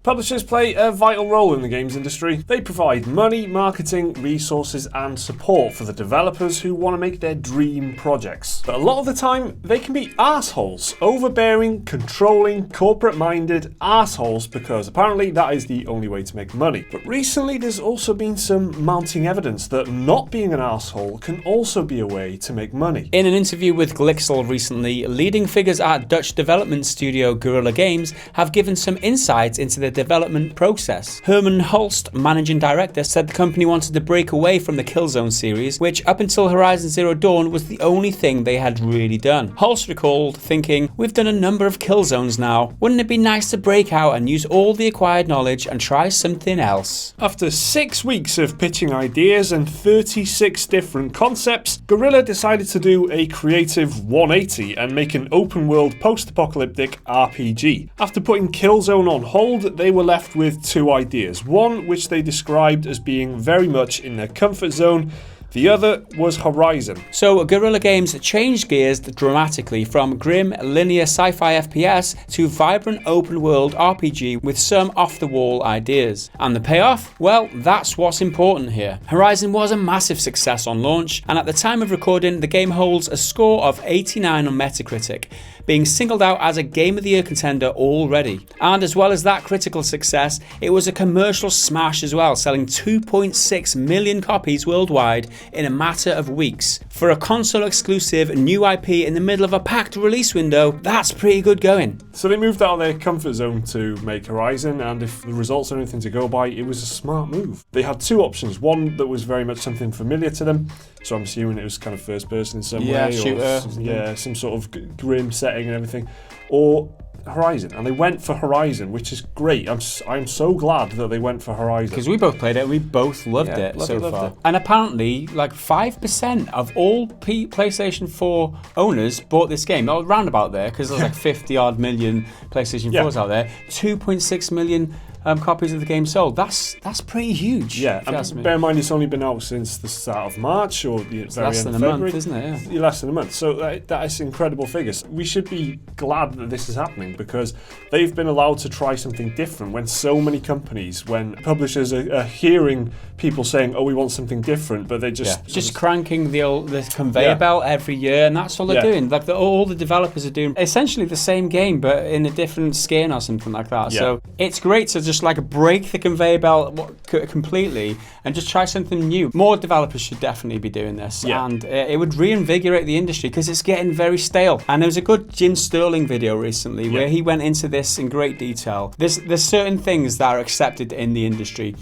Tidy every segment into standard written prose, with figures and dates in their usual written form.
Publishers play a vital role in the games industry. They provide money, marketing, resources, and support for the developers who want to make their dream projects. But a lot of the time, they can be assholes, overbearing, controlling, corporate-minded assholes, because apparently that is the only way to make money. But recently, there's also been some mounting evidence that not being an asshole can also be a way to make money. In an interview with Glixel recently, leading figures at Dutch development studio Guerrilla Games have given some insights into the development process. Herman Holst, managing director, said the company wanted to break away from the Killzone series, which up until Horizon Zero Dawn was the only thing they had really done. Holst recalled thinking, "We've done a number of Killzones now. Wouldn't it be nice to break out and use all the acquired knowledge and try something else?" After 6 weeks of pitching ideas and 36 different concepts, Guerrilla decided to do a creative 180 and make an open-world post-apocalyptic RPG. After putting Killzone on hold, they were left with 2 ideas. One, which they described as being very much in their comfort zone. The other was Horizon. So Guerrilla Games changed gears dramatically from grim linear sci-fi FPS to vibrant open world RPG with some off-the-wall ideas. And the payoff? Well, that's what's important here. Horizon was a massive success on launch, and at the time of recording, the game holds a score of 89 on Metacritic, being singled out as a Game of the Year contender already. And as well as that critical success, it was a commercial smash as well, selling 2.6 million copies worldwide in a matter of weeks. For a console exclusive new IP in the middle of a packed release window, that's pretty good going. So they moved out of their comfort zone to make Horizon, and if the results are anything to go by, it was a smart move. They had 2 options. One that was very much something familiar to them, so I'm assuming it was kind of first person in some way, shooter. or some sort of grim setting and everything, or Horizon, and they went for Horizon, which is great. I'm so glad that they went for Horizon, because we both played it and we both loved it so far. And apparently like 5% of all PlayStation 4 owners bought this game. Oh, round about there, because there's like 50 odd million PlayStation 4s out there. 2.6 million copies of the game sold. That's pretty huge. Yeah, and bear in mind it's only been out since the start of March, or the very less end than of a February. month, isn't it? Yeah. Less than a month. So that is incredible figures. We should be glad that this is happening, because they've been allowed to try something different when so many companies, when publishers are hearing people saying, "Oh, we want something different," but they just cranking the conveyor belt every year, and that's all they're doing. Like all the developers are doing essentially the same game, but in a different skin or something like that. Yeah. So it's great to just like break the conveyor belt completely and just try something new. More developers should definitely be doing this, and it would reinvigorate the industry, because it's getting very stale. And there was a good Jim Sterling video recently where he went into this in great detail. There's certain things that are accepted in the industry,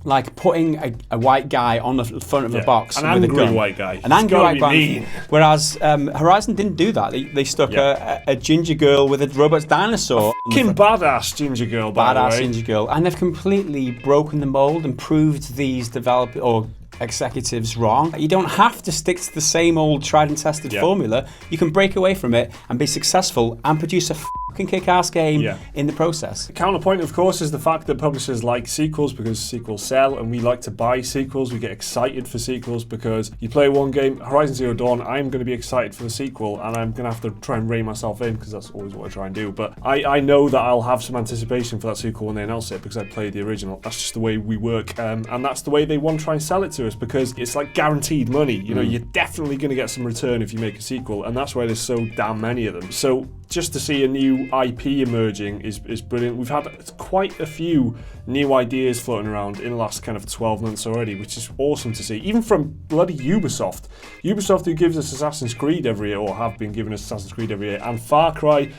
like putting a white guy on the front of a box an with angry a gun. white guy. An angry white guy. Whereas Horizon didn't do that. They stuck a ginger girl with a robot dinosaur. Fucking badass ginger girl, by the way. Badass ginger girl. And they've completely broken the mold and proved these developers or executives wrong. You don't have to stick to the same old tried and tested formula. You can break away from it and be successful and produce a fucking kick-ass game in the process. The counterpoint, of course, is the fact that publishers like sequels because sequels sell, and we like to buy sequels. We get excited for sequels because you play one game, Horizon Zero Dawn, I'm going to be excited for the sequel, and I'm going to have to try and rein myself in, because that's always what I try and do. But I know that I'll have some anticipation for that sequel when they announce it, because I played the original. That's just the way we work, and that's the way they want to try and sell it to us, because it's like guaranteed money. You know, you're definitely going to get some return if you make a sequel, and that's why there's so damn many of them. So just to see a new IP emerging is brilliant. We've had quite a few new ideas floating around in the last kind of 12 months already, which is awesome to see. Even from bloody Ubisoft. Ubisoft, who gives us Assassin's Creed every year, or have been giving us Assassin's Creed every year, and Far Cry,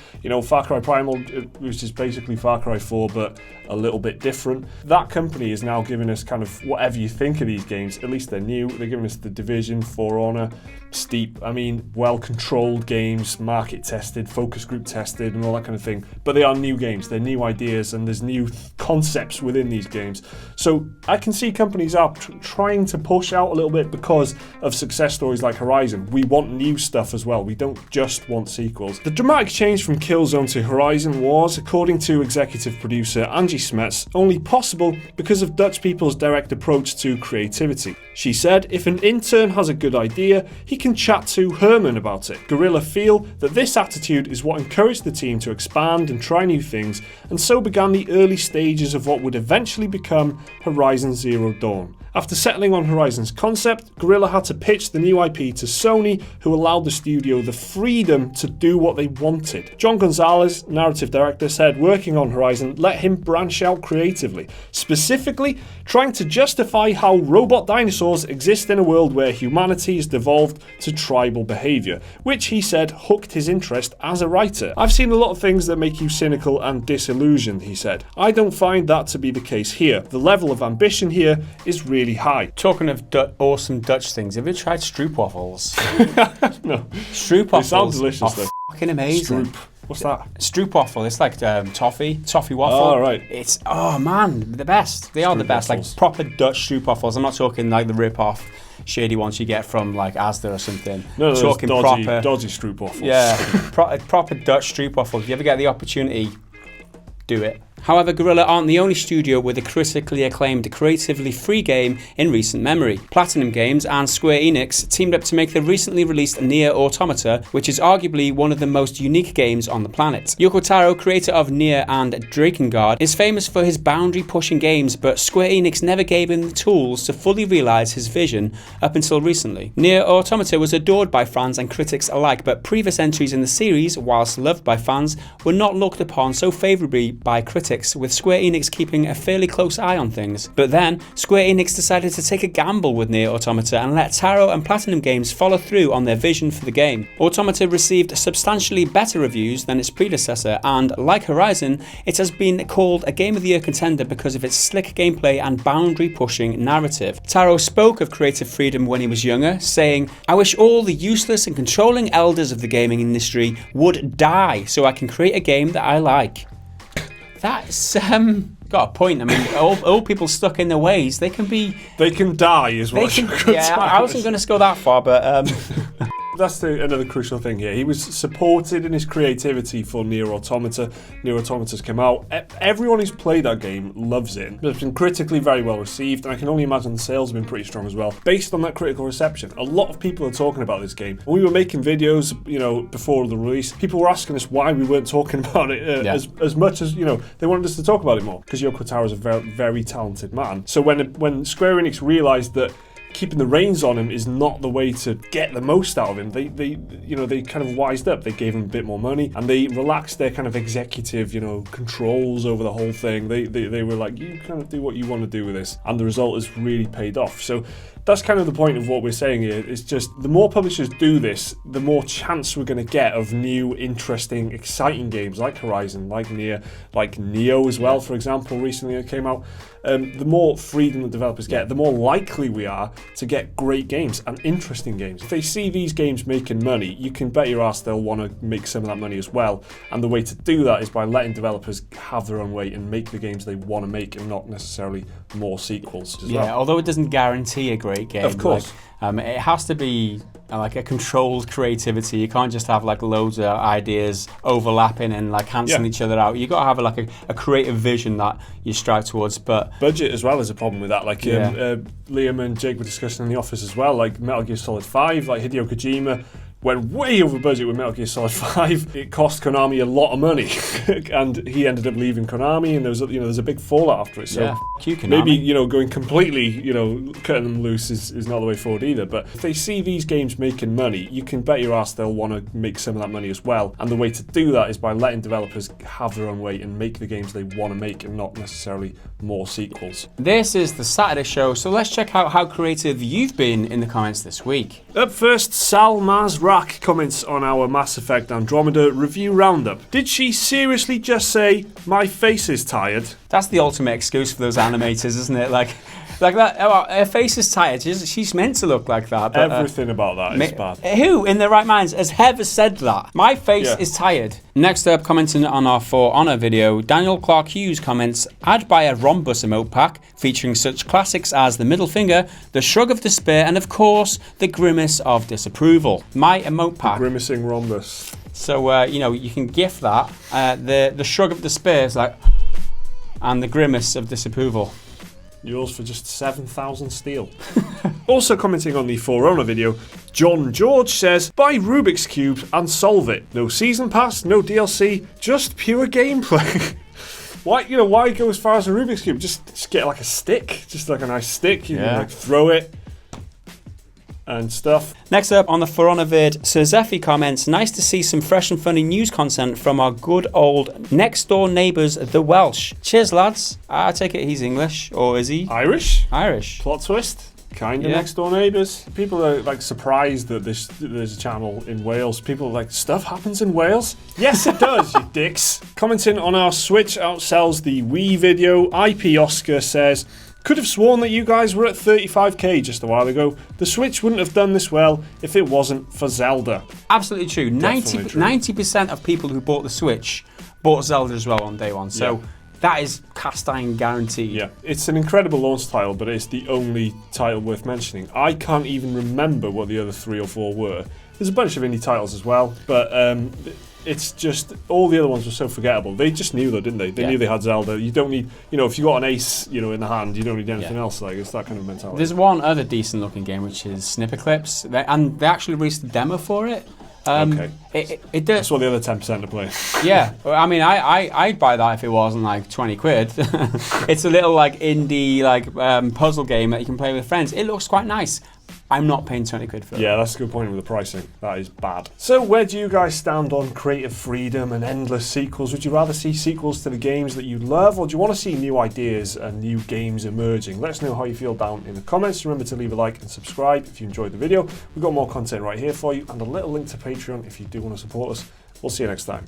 Far Cry Primal, which is basically Far Cry 4, but a little bit different. That company is now giving us kind of whatever you think of these games. At least they're new. They're giving us The Division, For Honor, Steep. I mean, well-controlled games, market-tested, focus group tested, and all that kind of thing. But they are new games. They're new ideas, and there's new concepts concepts within these games. So I can see companies are trying to push out a little bit because of success stories like Horizon. We want new stuff as well. We don't just want sequels. The dramatic change from Killzone to Horizon was, according to executive producer Angie Smets, only possible because of Dutch people's direct approach to creativity. She said, if an intern has a good idea, he can chat to Herman about it. Guerrilla feel that this attitude is what encouraged the team to expand and try new things, and so began the early stages of what would eventually become Horizon Zero Dawn. After settling on Horizon's concept, Guerrilla had to pitch the new IP to Sony, who allowed the studio the freedom to do what they wanted. John Gonzalez, narrative director, said working on Horizon let him branch out creatively, specifically trying to justify how robot dinosaurs exist in a world where humanity has devolved to tribal behaviour, which he said hooked his interest as a writer. I've seen a lot of things that make you cynical and disillusioned, he said. I don't find that to be the case here. The level of ambition here is really high. Talking of awesome Dutch things, have you tried stroopwafels? No. Stroopwafels They sound delicious are fucking amazing. Stroop. What's that? Stroopwafel. It's like toffee waffle. Oh, right. It's, oh man, the best. They are the best. Like proper Dutch stroopwafels. I'm not talking like the rip-off shady ones you get from like Asda or something. No, talking dodgy stroopwafels. Yeah, proper Dutch stroopwafels. If you ever get the opportunity, do it. However, Guerrilla aren't the only studio with a critically acclaimed creatively free game in recent memory. Platinum Games and Square Enix teamed up to make the recently released Nier Automata, which is arguably one of the most unique games on the planet. Yoko Taro, creator of Nier and Drakengard, is famous for his boundary-pushing games, but Square Enix never gave him the tools to fully realise his vision up until recently. Nier Automata was adored by fans and critics alike, but previous entries in the series, whilst loved by fans, were not looked upon so favourably by critics, with Square Enix keeping a fairly close eye on things. But then, Square Enix decided to take a gamble with Nier Automata and let Taro and Platinum Games follow through on their vision for the game. Automata received substantially better reviews than its predecessor, and like Horizon, it has been called a Game of the Year contender because of its slick gameplay and boundary-pushing narrative. Taro spoke of creative freedom when he was younger, saying, "I wish all the useless and controlling elders of the gaming industry would die so I can create a game that I like." That's got a point. I mean, old people stuck in their ways, they can die is what I wasn't going to go that far, but that's another crucial thing here. He was supported in his creativity for Nier Automata. Nier Automata's come out. Everyone who's played that game loves it. It's been critically very well received, and I can only imagine the sales have been pretty strong as well. Based on that critical reception, a lot of people are talking about this game. When we were making videos, before the release, people were asking us why we weren't talking about it as much as, they wanted us to talk about it more, because Yoko Taro is a very, very talented man. So when Square Enix realised that keeping the reins on him is not the way to get the most out of him, they kind of wised up. They gave him a bit more money and they relaxed their kind of executive, controls over the whole thing. They were like, you kind of do what you want to do with this, and the result has really paid off. So that's kind of the point of what we're saying here. It's just the more publishers do this, the more chance we're going to get of new, interesting, exciting games like Horizon, like Nier, like Neo as well, for example, recently it came out. The more freedom the developers get, the more likely we are to get great games and interesting games. If they see these games making money, you can bet your ass they'll want to make some of that money as well. And the way to do that is by letting developers have their own way and make the games they want to make, and not necessarily more sequels as well. Although it doesn't guarantee a great game. Of course. It has to be like a controlled creativity. You can't just have like loads of ideas overlapping and like cancelling each other out. You got to have like a creative vision that you strive towards. But budget as well is a problem with that. Like Liam and Jake were discussing in the office as well. Like Metal Gear Solid 5, like Hideo Kojima went way over budget with Metal Gear Solid 5. It cost Konami a lot of money, and he ended up leaving Konami, and there's a big fallout after it. So maybe going completely cutting them loose is not the way forward either. But if they see these games making money, you can bet your ass they'll want to make some of that money as well. And the way to do that is by letting developers have their own way and make the games they want to make, and not necessarily more sequels. This is the Saturday show, so let's check out how creative you've been in the comments this week. Up first, Sal Mazrak comments on our Mass Effect Andromeda review roundup. Did she seriously just say, "My face is tired"? That's the ultimate excuse for those animators, isn't it? Like, Like that. Oh, her face is tired. She's meant to look like that. But, Everything about that is bad. Who in their right minds has ever said that? My face is tired. Next up, commenting on our For Honor video, Daniel Clark Hughes comments, I'd buy a rhombus emote pack featuring such classics as the middle finger, the shrug of despair, and of course, the grimace of disapproval. My emote pack. The grimacing rhombus. So, you know, you can gift that. The shrug of despair is like, and the grimace of disapproval. Yours for just 7,000 steel. Also commenting on the For Honor video, John George says, buy Rubik's Cube and solve it. No season pass, no DLC, just pure gameplay. Why go as far as a Rubik's Cube? Just get like a stick, just like a nice stick. You can like throw it and stuff. Next up on the For Honor vid, Sir Zephy comments, nice to see some fresh and funny news content from our good old next door neighbours, the Welsh. Cheers, lads. I take it he's English, or is he? Irish. Plot twist. Kind of next door neighbours. People are like surprised that there's a channel in Wales. People are like, stuff happens in Wales? Yes, it does, you dicks. Commenting on our Switch outsells the Wii video, IP Oscar says, could have sworn that you guys were at 35k just a while ago. The Switch wouldn't have done this well if it wasn't for Zelda. Absolutely true. 90% of people who bought the Switch bought Zelda as well on day one. So that is cast iron guaranteed. Yeah, it's an incredible launch title, but it's the only title worth mentioning. I can't even remember what the other 3 or 4 were. There's a bunch of indie titles as well, but it's just, all the other ones were so forgettable. They just knew though, didn't they? They knew they had Zelda. You don't need, if you got an ace, in the hand, you don't need anything else. Like, it's that kind of mentality. There's one other decent looking game, which is Snipper Clips, and they actually released a demo for it. Okay. It does. That's what the other 10% are playing. Yeah, I mean, I'd buy that if it wasn't like 20 quid. It's a little like indie puzzle game that you can play with friends. It looks quite nice. I'm not paying 20 quid for it. Yeah, that's a good point with the pricing. That is bad. So where do you guys stand on creative freedom and endless sequels? Would you rather see sequels to the games that you love, or do you want to see new ideas and new games emerging? Let us know how you feel down in the comments. Remember to leave a like and subscribe if you enjoyed the video. We've got more content right here for you, and a little link to Patreon if you do want to support us. We'll see you next time.